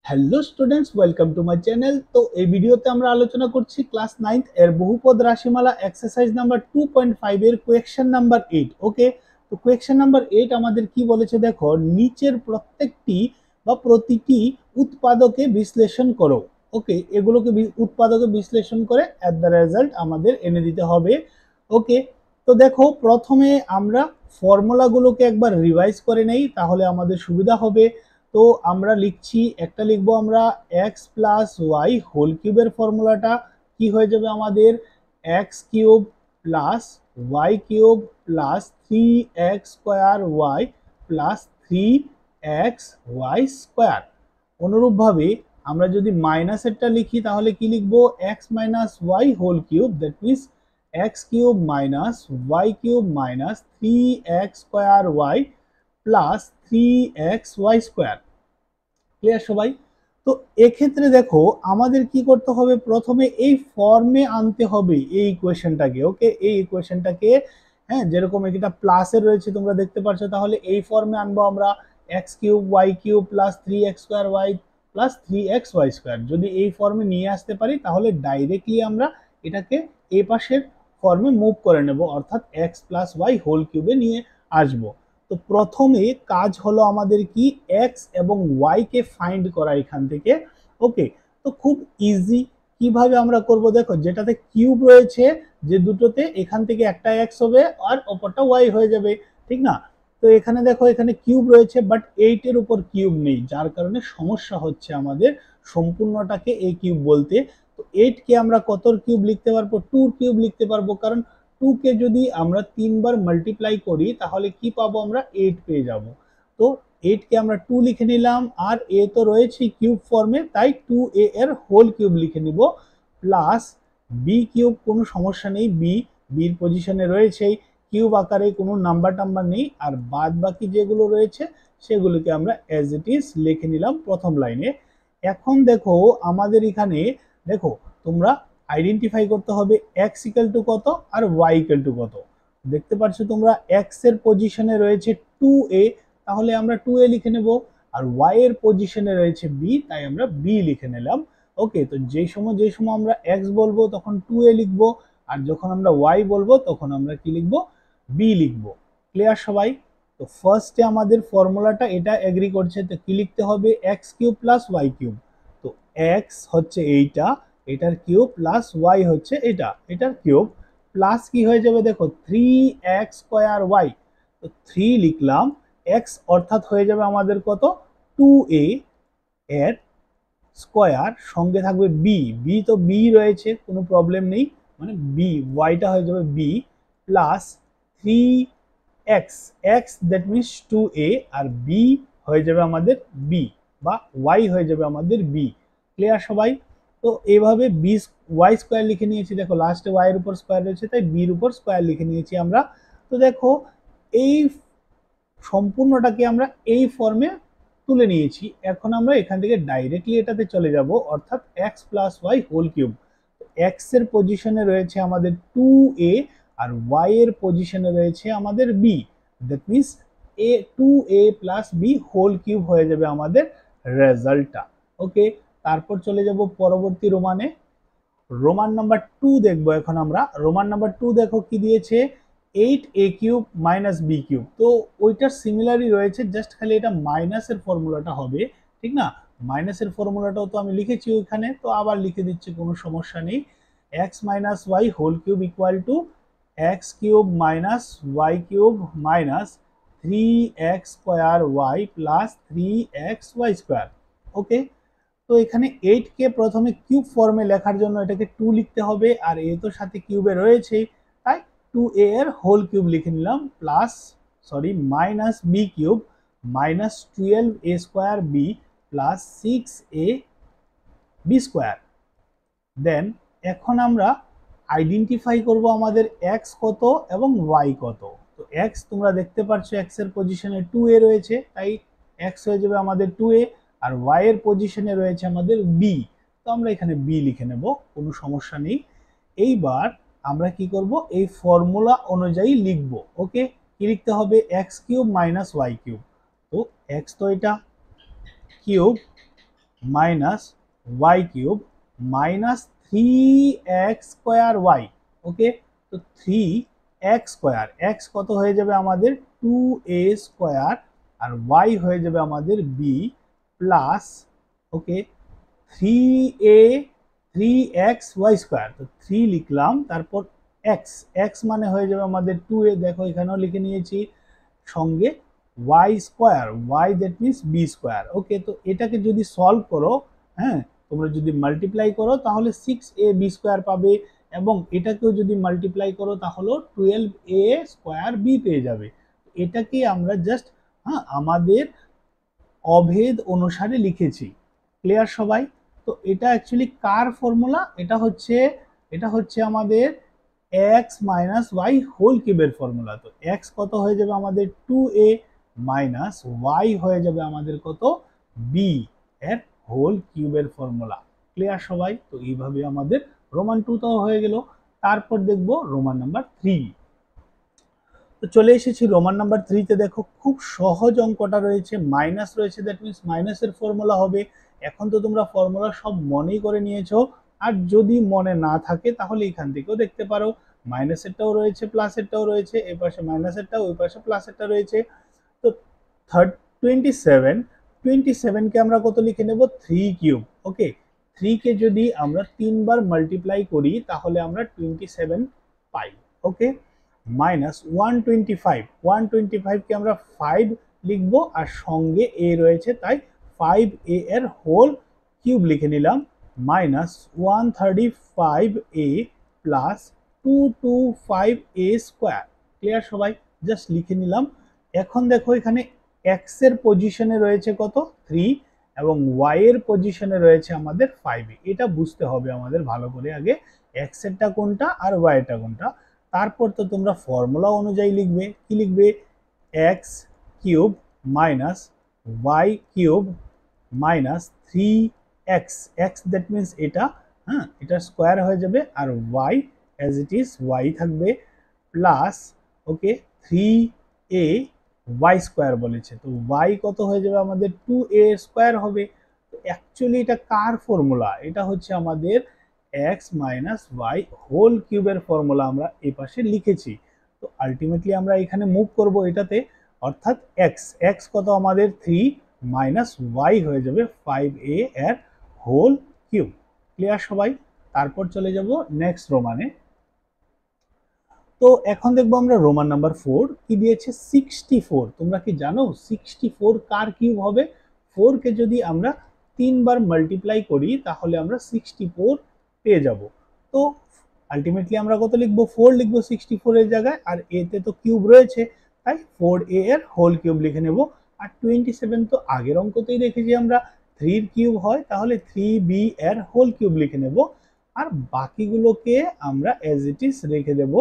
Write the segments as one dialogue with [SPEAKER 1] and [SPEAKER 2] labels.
[SPEAKER 1] Hello students, welcome to my channel. তো এই ভিডিওতে আমরা আলোচনা করছি ক্লাস 9th এর বহুপদ রাশিমালা এক্সারসাইজ নাম্বার 2.5 এর কোয়েশ্চেন নাম্বার 8। ওকে, তো কোয়েশ্চেন নাম্বার 8 আমাদের কি বলেছে দেখো, নিচের প্রত্যেকটি বা প্রতিটি উৎপাদকে বিশ্লেষণ করো। ওকে, এগুলোকে উৎপাদকে বিশ্লেষণ করে এট দ্য রেজাল্ট আমাদের এনে দিতে হবে। ওকে, তো দেখো প্রথমে আমরা ফর্মুলাগুলোকে একবার রিভাইজ করে নেই, তাহলে আমাদের সুবিধা হবে। তো আমরা লিখছি, একটা লিখবো আমরা এক্স প্লাস ওয়াই হোল কিউবের ফর্মুলাটা কি হয়ে যাবে আমাদের, x cube plus y cube plus 3x square y plus 3x y square. অনুরূপভাবে আমরা যদি মাইনাসেরটা লিখি তাহলে কি লিখবো, x minus y whole cube, that means x cube minus y cube minus 3x square y plus 3x y square. Clear সবাই? তো এক্ষেত্রে দেখো আমাদের কি করতে হবে, প্রথমে এই ফর্মে আনতে হবে এই ইকুয়েশনটাকে। ওকে, এই ইকুয়েশনটাকে, হ্যাঁ, যেরকম এটা প্লাসে রয়েছে তোমরা দেখতে পাচ্ছ, তাহলে এই ফর্মে আনবো আমরা x cube y cube plus 3x square y plus 3x y square. যদি এই ফর্মে নিয়ে আসতে পারি তাহলে ডাইরেক্টলি আমরা এটাকে এই পাশের ফর্মে মুভ করে নেব, অর্থাৎ এক্স প্লাস ওয়াই হোল কিউবে নিয়ে আসবো। তো প্রথমে কাজ হলো আমাদের কি, এক্স এবং ওয়াই কে ফাইন্ড করা এখান থেকে। ওকে, তো খুব ইজি। কিভাবে আমরা করব দেখো, যেটাতে কিউব রয়েছে যে দুটোতে, এখান থেকে একটা এক্স হবে আর অপরটা ওয়াই হয়ে যাবে, ঠিক না? তো এখানে দেখো, এখানে কিউব রয়েছে বাট 8 এর উপর কিউব নেই, যার কারণে সমস্যা হচ্ছে আমাদের সম্পূর্ণটাকে এই কিউব বলতে। তো 8 কে আমরা কতর কিউব লিখতে পারবো, 2 কিউব লিখতে পারবো, কারণ 2 কে যদি আমরা 3 বার মাল্টিপ্লাই করি তাহলে কি পাবো, আমরা 8 পেয়ে যাব। তো 8 কে আমরা 2 লিখে নিলাম, আর এ তো রয়েছে কিউব ফর্মে, তাই 2a এর হোল কিউব লিখে নিব, প্লাস বি কিউব, কোনো সমস্যা নেই, বির পজিশনে রয়েছে, কিউব আকারে কোনো নাম্বার টাম্বার নেই, আর বাদ বাকি যেগুলো রয়েছে সেগুলোকে আমরা অ্যাজ ইট ইজ লিখে নিলাম প্রথম লাইনে। এখন দেখো আমাদের এখানে, দেখো তোমরা আইডেন্টিফাই করতে হবে এক্স ইকাল টু কত আর ওয়াই ইকাল টু কত। দেখতে পাচ্ছ তোমরা এক্স এর পজিশনে রয়েছে 2a, তাহলে আমরা 2a লিখে নেব, আর ওয়াই এর পজিশনে রয়েছে বি, তাই আমরা বি লিখে নিলাম। ওকে, তো যেই সময় আমরা এক্স বলবো তখন 2a লিখবো, আর যখন আমরা ওয়াই বলবো তখন আমরা কি লিখবো, বি লিখবো। ক্লিয়ার সবাই? তো ফার্স্টে আমাদের ফর্মুলাটা এটা এগ্রি করছে, তো কি লিখতে হবে, x cube plus y cube. তো এক্স হচ্ছে এইটা, এটার কিউব, প্লাস ওয়াই হচ্ছে এটার কিউব, প্লাস কি হয়ে যাবে দেখো 3x স্কোয়ার ওয়াই। তো 3 লিখলাম, x অর্থাৎ হয়ে যাবে আমাদের কত, 2a এর স্কোয়ার, সঙ্গে থাকবে বি, তো বি রয়েছে, কোনো প্রবলেম নেই, মানে বি, ওয়াইটা হয়ে যাবে b, plus 3x, x that means 2a, আর বি হয়ে যাবে আমাদের বি, বা ওয়াই হয়ে যাবে আমাদের বি। ক্লিয়ার সবাই? তো এইভাবে বি ওয়াই স্কোয়ার লিখে নিয়েছি, দেখো লাস্টে ওয়াই এর উপর স্কোয়ার রয়েছে তাই বির উপর স্কোয়ার লিখে নিয়েছি আমরা। তো দেখো এই সম্পূর্ণটাকে আমরা এই ফর্মে তুলে নিয়েছি। এখন আমরা এখান থেকে ডাইরেক্টলি এটাতে চলে যাব, অর্থাৎ x plus y whole cube. X এর পজিশনে রয়েছে আমাদের 2a, আর ওয়াই এর পজিশনে রয়েছে আমাদের b, that means 2a plus b whole cube হয়ে যাবে আমাদের রেজাল্টটা। ওকে, তারপর চলে যাব পরবর্তী রোমানে। রোমান নাম্বার 2 দেখবো এখন আমরা। রোমান নাম্বার 2 দেখো কি দিয়েছে, 8a cube minus b cube. তো ওইটার সিমিলারই রয়েছে, জাস্ট খালি এটা মাইনাসের ফর্মুলাটা হবে, ঠিক না? মাইনাসের ফর্মুলাটাও তো আমি লিখেছি ওইখানে, তো আবার লিখে দিচ্ছি, কোনো সমস্যা নেই। X minus y whole cube equal to x cube minus y cube minus 3x square y plus 3x y square. Okay, তো এখানে 8 কে প্রথমে কিউব ফর্মে লেখার জন্য এটাকে 2 লিখতে হবে, আর এ তো সাথে কিউবে রয়েছে, তাই 2a এর হোল কিউব লিখে নিলাম, plus minus b cube minus 12a square b plus 6a b square. Then এখন আমরা আইডেন্টিফাই করব আমাদের এক্স কত এবং ওয়াই কত। তো এক্স তোমরা দেখতে পাচ্ছ, এক্স এর পজিশনে 2a রয়েছে, তাই এক্স হয়ে যাবে আমাদের 2a, আর ওয়াই এর পজিশনে রয়েছে আমাদের বি, তো আমরা এখানে বি লিখে নেব, কোনো সমস্যা নেই। এইবার আমরা কি করব, এই ফর্মুলা অনুযায়ী লিখব। ওকে, কি লিখতে হবে, x cube minus y cube. তো এক্স তো এটা cube, minus y cube minus 3x² y। Okay, তো 3x², x কত হয়ে যাবে আমাদের 2a² আর y হয়ে যাবে আমাদের b প্লাস, ওকে, 3a 3xy²। তো 3 লিখলাম, তারপর x, x মানে হয়ে যাবে আমাদের 2a, দেখো এখানেও লিখে নিয়েছি, সঙ্গে y², y that means b²। ওকে, তো এটাকে যদি সলভ করো, হ্যাঁ, তোমরা যদি মাল্টিপ্লাই করো তাহলে 6ab² পাবে, এবং এটাকেও যদি মাল্টিপ্লাই করো তাহলে 12a² b পেয়ে যাবে। এটাকে আমরা জাস্ট, হ্যাঁ, আমাদের অভেদ অনুসারে লিখেছি। ক্লিয়ার সবাই? তো এটা অ্যাকচুয়ালি কার ফর্মুলা? এটা হচ্ছে আমাদের x মাইনাস ওয়াই হোল কিউবের ফর্মুলা। তো x কত হয়ে যাবে আমাদের 2a মাইনাস y হয়ে যাবে আমাদের কত b এর হোল কিউবের ফর্মুলা। ক্লিয়ার সবাই? তো এইভাবে আমাদের রোমান 2 তো হয়ে গেল। তারপর দেখব রোমান নাম্বার 3। তো চলে এসেছি রোমান নাম্বার 3 তে। দেখো খুব সহজ অঙ্কটা রয়েছে, মাইনাস রয়েছে, দ্যাট মিনস মাইনাসের ফর্মুলা হবে। এখন তো তোমরা ফর্মুলা সব মনেই করে নিয়েছো, আর যদি মনে না থাকে তাহলে এখান থেকেও দেখতে পারো, মাইনাসেরটাও রয়েছে প্লাসেরটাও রয়েছে, এই পাশে মাইনাসেরটাও ওই পাশে প্লাসেরটা রয়েছে। তো 27 কে আমরা কত লিখে নেব 3 কিউব। ওকে, 3 কে যদি আমরা 3 বার মাল্টিপ্লাই করি তাহলে আমরা 27 পাই। ওকে, মাইনাস 125 কে আমরা 5 লিখব, আর সঙ্গে a রয়েছে তাই 5a এর হোল কিউব লিখে নিলাম, minus 135a plus 225a²। Clear সবাই? জাস্ট লিখে নিলাম। এখন দেখো এখানে x এর পজিশনে রয়েছে কত 3, এবং y এর পজিশনে রয়েছে আমাদের 5। এটা বুঝতে হবে আমাদের ভালো করে, আগে x এরটা কোনটা আর y এরটা কোনটা। তারপর তো তোমরা ফর্মুলা অনুযায়ী লিখবে, কি লিখবে, x cube minus y cube minus 3x, x that means এটা, হ্যাঁ, এটা স্কোয়ার হয়ে যাবে, আর y as it is y থাকবে, প্লাস, ওকে, 3a² বলেছে, তো y কত হয়ে যাবে আমাদের 2a² হবে। তো অ্যাকচুয়ালি এটা কার ফর্মুলা? এটা হচ্ছে আমাদের x মাইনাস ওয়াই হোল কিউবের ফর্মুলা আমরা এই পাশে লিখেছি। তো আলটিমেটলি আমরা এখানে মুভ করব এটাতে, অর্থাৎ x কত আমাদের 3 মাইনাস ওয়াই হয়ে যাবে 5a এর হোল কিউব। ক্লিয়ার সবাই? তারপর চলে যাব নেক্সট রোমানে। তো এখন দেখবো আমরা রোমান নাম্বার 4 কি দিয়েছে 64। তোমরা কি জানো 64 কার কিউব হবে? 4 কে যদি আমরা 3 বার মাল্টিপ্লাই করি তাহলে আমরা 64 পেয়ে যাব। তো আলটিমেটলি আমরা কত লিখবো 4 লিখবো 64 এর জায়গায়, আর a তে তো কিউব রয়েছে তাই 4a এর হোল কিউব লিখে নেব। আর 27 তো আগের অঙ্কতেই দেখেছি আমরা 3 এর কিউব হয়, তাহলে 3b এর হোল কিউব লিখে নেব। আর বাকিগুলোকে আমরা অ্যাজ ইট ইজ রেখে দেব,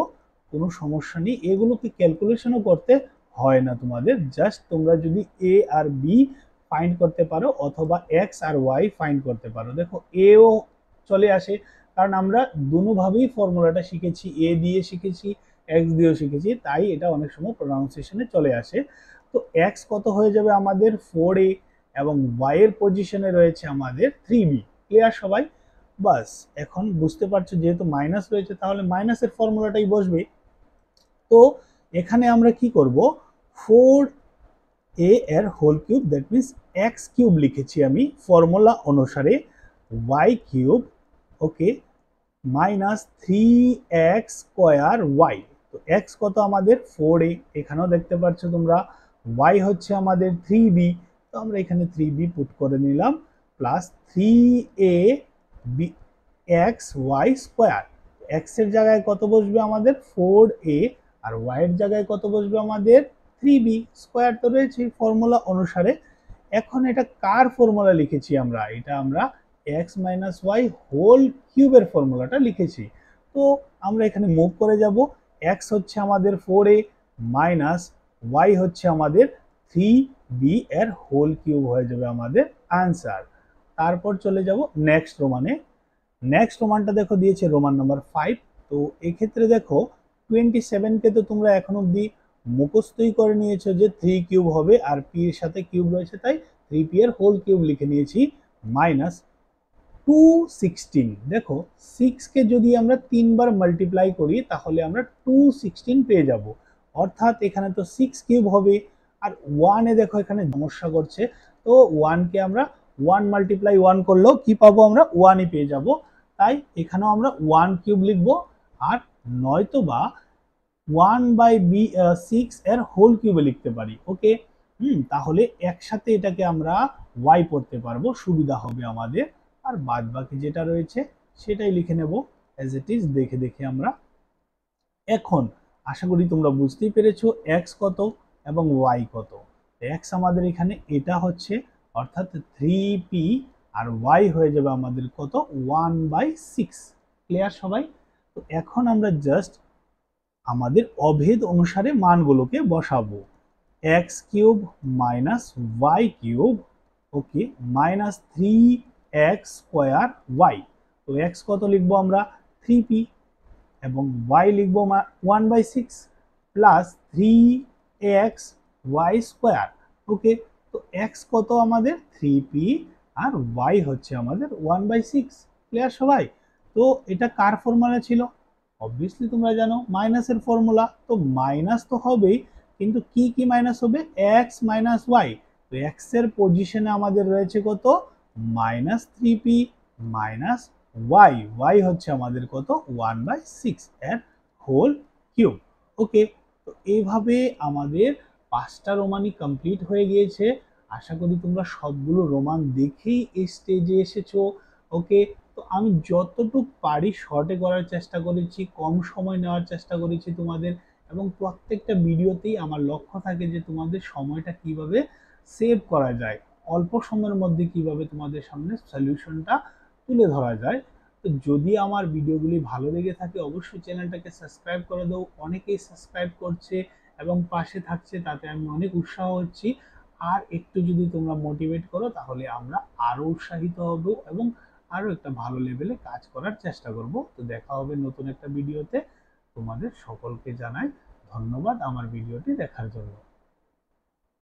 [SPEAKER 1] কোনো সমস্যা নেই। এগুলোকে ক্যালকুলেশনও করতে হয় না তোমাদের, জাস্ট তোমরা যদি a আর b ফাইন্ড করতে পারো অথবা x আর y ফাইন্ড করতে পারো। দেখো a ও চলে আসে, কারণ আমরা দুভাবেই ফর্মুলাটা শিখেছি, a দিয়ে শিখেছি, x দিয়েও শিখেছি, তাই এটা অনেক সময় প্রোনাউন্সিয়েশনে চলে আসে। তো x কত হয়ে যাবে আমাদের 4a, এবং y এর পজিশনে রয়েছে আমাদের 3b। ক্লিয়ার সবাই? বাস, এখন বুঝতে পারছো যেহেতু মাইনাস রয়েছে তাহলে মাইনাসের ফর্মুলাটাই বসবে। তো এখানে আমরা কি করব, 4a এর whole cube that means x cube লিখেছি আমি ফর্মুলা অনুসারে, y cube, okay, minus 3x²y। তো x কত আমাদের 4a, এখানেও দেখতে পাচ্ছ তোমরা, y হচ্ছে আমাদের 3b, তো আমরা এখানে 3b পুট করে নিলাম, প্লাস 3a(x)(y²। x এর জায়গায় কত বসবে আমাদের 4a, আর y এর জায়গায় কত বসবে আমাদের 3b, স্কোয়ার তো রয়েছে ফর্মুলা অনুসারে। এখন এটা কার ফর্মুলা লিখেছি আমরা? এটা আমরা x মাইনাস ওয়াই হোল কিউবের ফর্মুলাটা লিখেছি। তো আমরা এখানে মুভ করে যাব, x হচ্ছে আমাদের 4a মাইনাস y হচ্ছে আমাদের 3b এর হোল কিউব হয়ে যাবে আমাদের আনসার। তারপর চলে যাব নেক্সট রোমানে। নেক্সট রোমানটা দেখো দিয়েছে রোমান নাম্বার 5। তো এক্ষেত্রে দেখো 27 কে তো তোমরা এখন অব্দি মুখস্থই করে নিয়েছো যে 3 কিউব হবে, আর p এর সাথে কিউব রয়েছে তাই 3p এর হোল কিউব লিখে নিয়েছি, মাইনাস 216। দেখো 6 কে যদি আমরা 3 বার মাল্টিপ্লাই করি তাহলে আমরা 216 পেয়ে যাব, অর্থাৎ এখানে তো 6 কিউব হবে। আর 1 এ দেখো এখানে সমস্যা করছে, তো 1 কে আমরা 1 মাল্টিপ্লাই 1 করলেও কি পাবো, আমরা 1 ই পেয়ে যাব। তাই এখানেও আমরা 1 কিউব লিখবো, আর নয়তো বা 1/6 এর হোল কিউবে লিখতে পারি। ওকে, তাহলে একসাথে এটাকে আমরা y পড়তে পারবো, সুবিধা হবে আমাদের। আর বাদ বাকি যেটা রয়েছে সেটাই লিখে নেব অ্যাজ ইট ইজ, দেখে দেখে আমরা। এখন আশা করি তোমরা বুঝতেই পেরেছো x কত এবং y কত। x আমাদের এখানে এটা হচ্ছে, অর্থাৎ 3p, আর y হয়ে যাবে আমাদের কত, 1/6। ক্লিয়ার সবাই? তো এখন আমরা জাস্ট আমাদের অভেদ অনুসারে মানগুলোকে বসাবো। x cube minus y cube, okay, minus 3x square y। তো x কত লিখবো আমরা, 3p, এবং y লিখবো 1/6 plus 3x y square. Okay, তো x কত আমাদের 3p, আর y হচ্ছে আমাদের 1/6। ক্লিয়ার সবাই? তো এটা কার ফর্মুলা ছিল? অবভিয়াসলি তোমরা জানো মাইনাসের ফর্মুলা, তো মাইনাস তো হবেই, কিন্তু কি কি মাইনাস হবে, x মাইনাস y। তো x এর পজিশনে আমাদের রয়েছে কত, মাইনাস 3p মাইনাস y হচ্ছে আমাদের কত, 1/6 এর হোল কিউব। ওকে, তো এইভাবে আমাদের 5টা রোমানই কমপ্লিট হয়ে গিয়েছে। আশা করি তোমরা সবগুলো রোমান দেখেই এই স্টেজে এসেছো। ওকে, তো আমি যতটুকু পারি শর্টে করার চেষ্টা করেছি, কম সময় নেওয়ার চেষ্টা করেছি তোমাদের, এবং প্রত্যেকটা ভিডিওতেই আমার লক্ষ্য থাকে যে তোমাদের সময়টা কিভাবে সেভ করা যায়, অল্প সময়ের মধ্যে কিভাবে তোমাদের সামনে সলিউশনটা তুলে ধরা যায়। তো যদি আমার ভিডিওগুলি ভালো লেগে থাকে অবশ্যই চ্যানেলটাকে সাবস্ক্রাইব করে দাও। অনেকেই সাবস্ক্রাইব করছে এবং পাশে থাকছে, তাতে আমি অনেক উৎসাহ হচ্ছি। আর একটু যদি তোমরা মোটিভেট করো তাহলে আমরা আরো উৎসাহিত হব এবং আরো একটা ভালো লেভেলে কাজ করার চেষ্টা করব। তো দেখা হবে নতুন একটা ভিডিওতে। তোমাদের সকলকে জানাই ধন্যবাদ আমার ভিডিওটি দেখার জন্য।